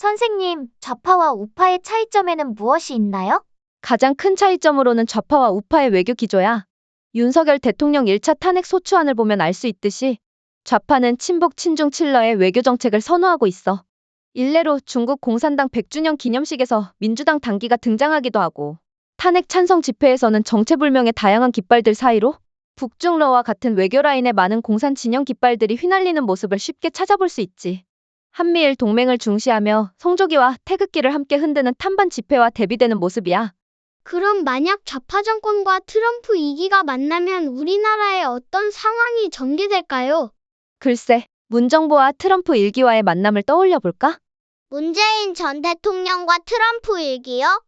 선생님, 좌파와 우파의 차이점에는 무엇이 있나요? 가장 큰 차이점으로는 좌파와 우파의 외교 기조야. 윤석열 대통령 1차 탄핵 소추안을 보면 알 수 있듯이 좌파는 친북 친중 칠러의 외교 정책을 선호하고 있어. 일례로 중국 공산당 100주년 기념식에서 민주당 당기가 등장하기도 하고 탄핵 찬성 집회에서는 정체불명의 다양한 깃발들 사이로 북중러와 같은 외교 라인에 많은 공산 진영 깃발들이 휘날리는 모습을 쉽게 찾아볼 수 있지. 한미일 동맹을 중시하며 성조기와 태극기를 함께 흔드는 탄반 집회와 대비되는 모습이야. 그럼 만약 좌파 정권과 트럼프 2기가 만나면 우리나라에 어떤 상황이 전개될까요? 글쎄, 문정부와 트럼프 1기와의 만남을 떠올려 볼까? 문재인 전 대통령과 트럼프 1기요?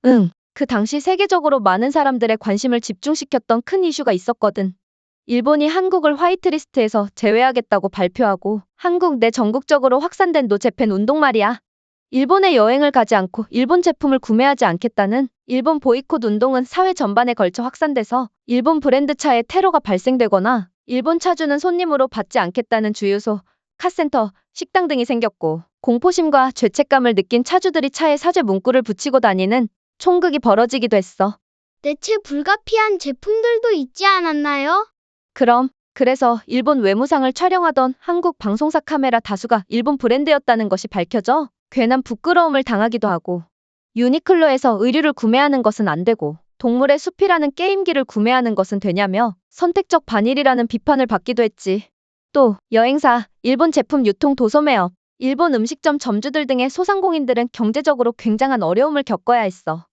응, 그 당시 세계적으로 많은 사람들의 관심을 집중시켰던 큰 이슈가 있었거든. 일본이 한국을 화이트리스트에서 제외하겠다고 발표하고 한국 내 전국적으로 확산된 노재팬 운동 말이야. 일본에 여행을 가지 않고 일본 제품을 구매하지 않겠다는 일본 보이콧 운동은 사회 전반에 걸쳐 확산돼서 일본 브랜드 차에 테러가 발생되거나 일본 차주는 손님으로 받지 않겠다는 주유소, 카센터, 식당 등이 생겼고 공포심과 죄책감을 느낀 차주들이 차에 사죄 문구를 붙이고 다니는 총극이 벌어지기도 했어. 대체 불가피한 제품들도 있지 않았나요? 그래서 일본 외무상을 촬영하던 한국 방송사 카메라 다수가 일본 브랜드였다는 것이 밝혀져 괜한 부끄러움을 당하기도 하고 유니클로에서 의류를 구매하는 것은 안 되고 동물의 숲이라는 게임기를 구매하는 것은 되냐며 선택적 반일이라는 비판을 받기도 했지. 또 여행사, 일본 제품 유통 도소매업, 일본 음식점 점주들 등의 소상공인들은 경제적으로 굉장한 어려움을 겪어야 했어.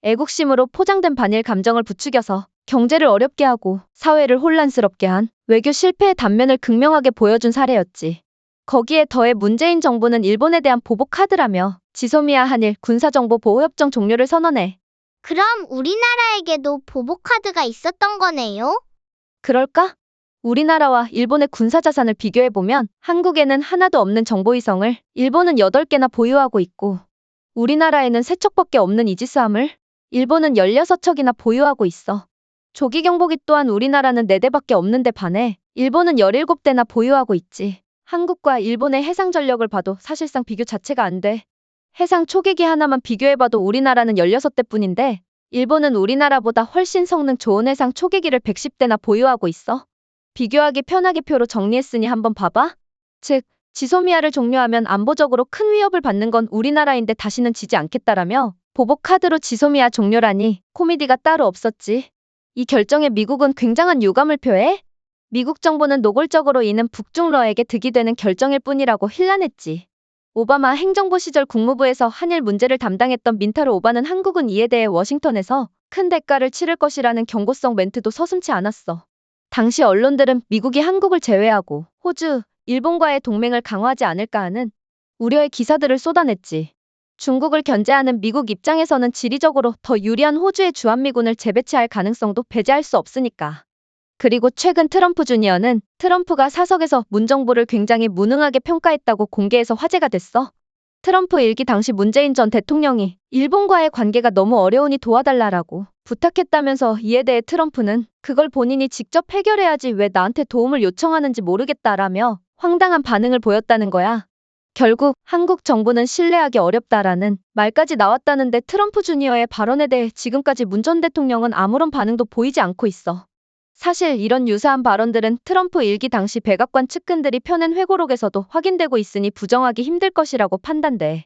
애국심으로 포장된 반일 감정을 부추겨서 경제를 어렵게 하고 사회를 혼란스럽게 한 외교 실패의 단면을 극명하게 보여준 사례였지. 거기에 더해 문재인 정부는 일본에 대한 보복 카드라며 지소미아 한일 군사정보 보호협정 종료를 선언해. 그럼 우리나라에게도 보복카드가 있었던 거네요? 그럴까? 우리나라와 일본의 군사자산을 비교해보면 한국에는 하나도 없는 정보위성을 일본은 8개나 보유하고 있고 우리나라에는 3척밖에 없는 이지스함을 일본은 16척이나 보유하고 있어. 조기 경보기 또한 우리나라는 4대밖에 없는데 반해 일본은 17대나 보유하고 있지. 한국과 일본의 해상 전력을 봐도 사실상 비교 자체가 안 돼. 해상 초계기 하나만 비교해봐도 우리나라는 16대뿐인데 일본은 우리나라보다 훨씬 성능 좋은 해상 초계기를 110대나 보유하고 있어. 비교하기 편하게 표로 정리했으니 한번 봐봐. 즉, 지소미아를 종료하면 안보적으로 큰 위협을 받는 건 우리나라인데 다시는 지지 않겠다라며 보복 카드로 지소미아 종료라니 코미디가 따로 없었지. 이 결정에 미국은 굉장한 유감을 표해 미국 정부는 노골적으로 이는 북중러에게 득이 되는 결정일 뿐이라고 힐난했지. 오바마 행정부 시절 국무부에서 한일 문제를 담당했던 민타로 오바는 한국은 이에 대해 워싱턴에서 큰 대가를 치를 것이라는 경고성 멘트도 서슴지 않았어. 당시 언론들은 미국이 한국을 제외하고 호주, 일본과의 동맹을 강화하지 않을까 하는 우려의 기사들을 쏟아냈지. 중국을 견제하는 미국 입장에서는 지리적으로 더 유리한 호주의 주한미군을 재배치할 가능성도 배제할 수 없으니까. 그리고 최근 트럼프 주니어는 트럼프가 사석에서 문정부를 굉장히 무능하게 평가했다고 공개해서 화제가 됐어. 트럼프 1기 당시 문재인 전 대통령이 일본과의 관계가 너무 어려우니 도와달라라고 부탁했다면서 이에 대해 트럼프는 그걸 본인이 직접 해결해야지 왜 나한테 도움을 요청하는지 모르겠다라며 황당한 반응을 보였다는 거야. 결국 한국 정부는 신뢰하기 어렵다라는 말까지 나왔다는데 트럼프 주니어의 발언에 대해 지금까지 문 전 대통령은 아무런 반응도 보이지 않고 있어. 사실 이런 유사한 발언들은 트럼프 1기 당시 백악관 측근들이 펴낸 회고록에서도 확인되고 있으니 부정하기 힘들 것이라고 판단돼.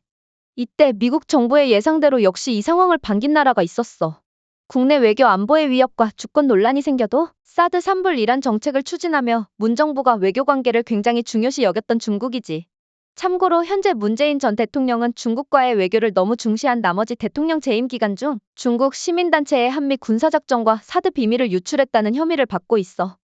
이때 미국 정부의 예상대로 역시 이 상황을 반긴 나라가 있었어. 국내 외교 안보의 위협과 주권 논란이 생겨도 사드 3불 이란 정책을 추진하며 문 정부가 외교 관계를 굉장히 중요시 여겼던 중국이지. 참고로 현재 문재인 전 대통령은 중국과의 외교를 너무 중시한 나머지 대통령 재임 기간 중 중국 시민단체의 한미 군사작전과 사드 비밀을 유출했다는 혐의를 받고 있어.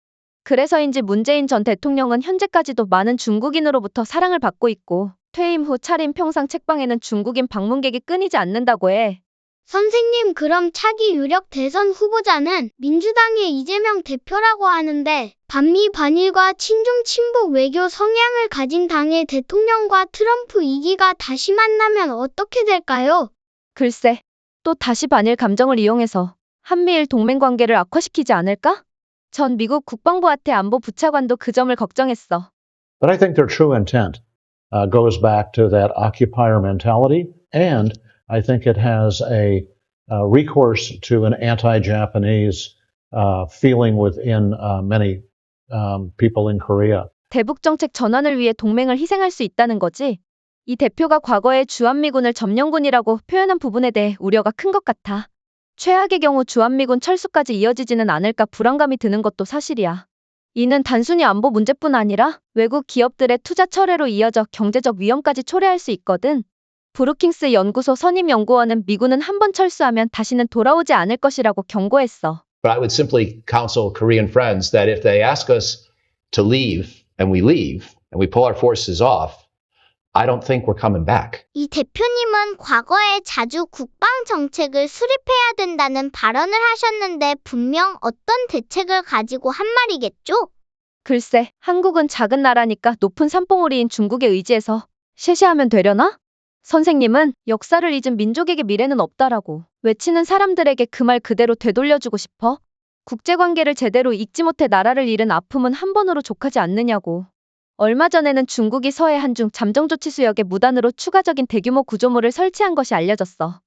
그래서인지 문재인 전 대통령은 현재까지도 많은 중국인으로부터 사랑을 받고 있고 퇴임 후 차림 평상 책방에는 중국인 방문객이 끊이지 않는다고 해. 선생님, 그럼 차기 유력 대선 후보자는 민주당의 이재명 대표라고 하는데 반미 반일과 친중 친북 외교 성향을 가진 당의 대통령과 트럼프 2기가 다시 만나면 어떻게 될까요? 글쎄, 또 다시 반일 감정을 이용해서 한미일 동맹 관계를 악화시키지 않을까? 전 미국 국방부 하태 안보 부차관도 그 점을 걱정했어. But I think their true intent goes back to that occupier mentality, and I think it has a recourse to an anti-Japanese feeling within many people in Korea. 대북 정책 전환을 위해 동맹을 희생할 수 있다는 거지. 이 대표가 과거에 주한미군을 점령군이라고 표현한 부분에 대해 우려가 큰 것 같아. 최악의 경우 주한미군 철수까지 이어지지는 않을까 불안감이 드는 것도 사실이야. 이는 단순히 안보 문제뿐 아니라 외국 기업들의 투자 철회로 이어져 경제적 위험까지 초래할 수 있거든. 브루킹스 연구소 선임 연구원은 미군은 한번 철수하면 다시는 돌아오지 않을 것이라고 경고했어. But I would simply counsel Korean friends that if they ask us to leave and we pull our forces off, I don't think we're coming back. 이 대표님은 과거에 자주 국방 정책을 수립해야 된다는 발언을 하셨는데 분명 어떤 대책을 가지고 한 말이겠죠? 글쎄, 한국은 작은 나라니까 높은 산봉우리인 중국에 의지해서 셰셰하면 되려나? 선생님은 역사를 잊은 민족에게 미래는 없다라고 외치는 사람들에게 그 말 그대로 되돌려주고 싶어? 국제관계를 제대로 읽지 못해 나라를 잃은 아픔은 한 번으로 족하지 않느냐고. 얼마 전에는 중국이 서해 한중 잠정조치수역에 무단으로 추가적인 대규모 구조물을 설치한 것이 알려졌어.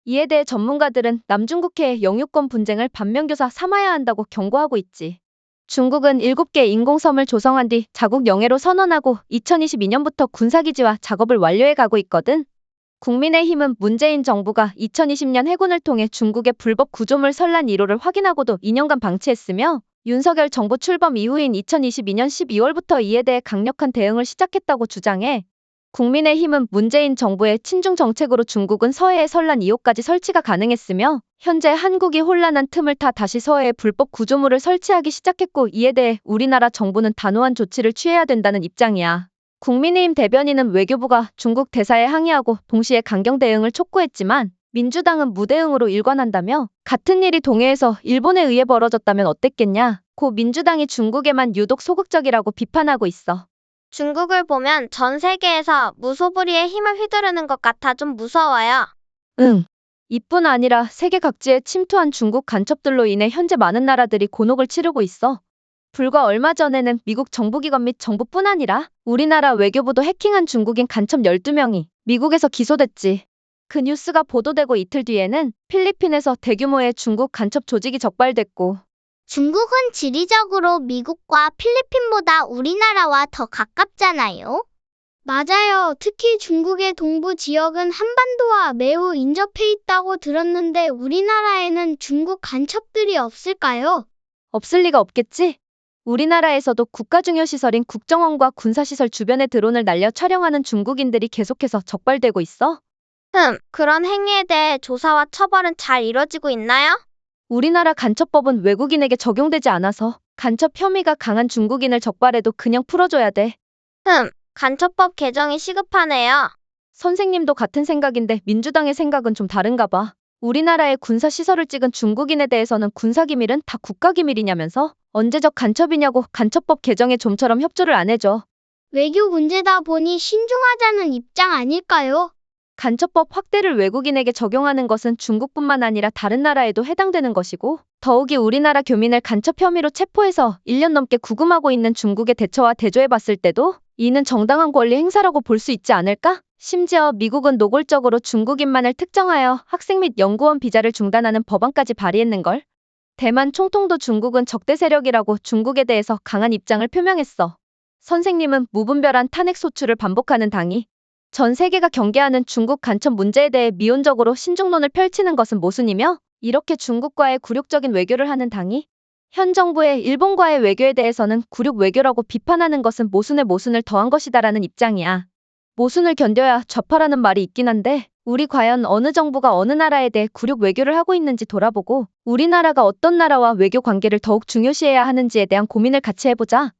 이에 대해 전문가들은 남중국해의 영유권 분쟁을 반면교사 삼아야 한다고 경고하고 있지. 중국은 7개 인공섬을 조성한 뒤 자국 영해로 선언하고 2022년부터 군사기지화 작업을 완료해 가고 있거든. 국민의힘은 문재인 정부가 2020년 해군을 통해 중국의 불법 구조물 선란 1호를 확인하고도 2년간 방치했으며 윤석열 정부 출범 이후인 2022년 12월부터 이에 대해 강력한 대응을 시작했다고 주장해. 국민의힘은 문재인 정부의 친중 정책으로 중국은 서해에 선란 2호까지 설치가 가능했으며 현재 한국이 혼란한 틈을 타 다시 서해에 불법 구조물을 설치하기 시작했고 이에 대해 우리나라 정부는 단호한 조치를 취해야 된다는 입장이야. 국민의힘 대변인은 외교부가 중국 대사에 항의하고 동시에 강경 대응을 촉구했지만 민주당은 무대응으로 일관한다며 같은 일이 동해에서 일본에 의해 벌어졌다면 어땠겠냐? 고 민주당이 중국에만 유독 소극적이라고 비판하고 있어. 중국을 보면 전 세계에서 무소불위의 힘을 휘두르는 것 같아 좀 무서워요. 응. 이뿐 아니라 세계 각지에 침투한 중국 간첩들로 인해 현재 많은 나라들이 곤혹을 치르고 있어. 불과 얼마 전에는 미국 정부기관 및 정부뿐 아니라 우리나라 외교부도 해킹한 중국인 간첩 12명이 미국에서 기소됐지. 그 뉴스가 보도되고 이틀 뒤에는 필리핀에서 대규모의 중국 간첩 조직이 적발됐고 중국은 지리적으로 미국과 필리핀보다 우리나라와 더 가깝잖아요. 맞아요. 특히 중국의 동부 지역은 한반도와 매우 인접해 있다고 들었는데 우리나라에는 중국 간첩들이 없을까요? 없을 리가 없겠지? 우리나라에서도 국가 중요 시설인 국정원과 군사시설 주변에 드론을 날려 촬영하는 중국인들이 계속해서 적발되고 있어. 그런 행위에 대해 조사와 처벌은 잘 이뤄지고 있나요? 우리나라 간첩법은 외국인에게 적용되지 않아서 간첩 혐의가 강한 중국인을 적발해도 그냥 풀어줘야 돼. 간첩법 개정이 시급하네요. 선생님도 같은 생각인데 민주당의 생각은 좀 다른가 봐. 우리나라의 군사시설을 찍은 중국인에 대해서는 군사기밀은 다 국가기밀이냐면서 언제적 간첩이냐고 간첩법 개정에 좀처럼 협조를 안 해줘. 외교 문제다 보니 신중하자는 입장 아닐까요? 간첩법 확대를 외국인에게 적용하는 것은 중국뿐만 아니라 다른 나라에도 해당되는 것이고 더욱이 우리나라 교민을 간첩 혐의로 체포해서 1년 넘게 구금하고 있는 중국의 대처와 대조해봤을 때도 이는 정당한 권리 행사라고 볼 수 있지 않을까? 심지어 미국은 노골적으로 중국인만을 특정하여 학생 및 연구원 비자를 중단하는 법안까지 발의했는걸. 대만 총통도 중국은 적대 세력이라고 중국에 대해서 강한 입장을 표명했어. 선생님은 무분별한 탄핵 소추를 반복하는 당이 전 세계가 경계하는 중국 간첩 문제에 대해 미온적으로 신중론을 펼치는 것은 모순이며 이렇게 중국과의 굴욕적인 외교를 하는 당이 현 정부의 일본과의 외교에 대해서는 굴욕 외교라고 비판하는 것은 모순에 모순을 더한 것이다라는 입장이야. 모순을 견뎌야 좌파라는 말이 있긴 한데 우리 과연 어느 정부가 어느 나라에 대해 굴욕 외교를 하고 있는지 돌아보고 우리나라가 어떤 나라와 외교 관계를 더욱 중요시해야 하는지에 대한 고민을 같이 해보자.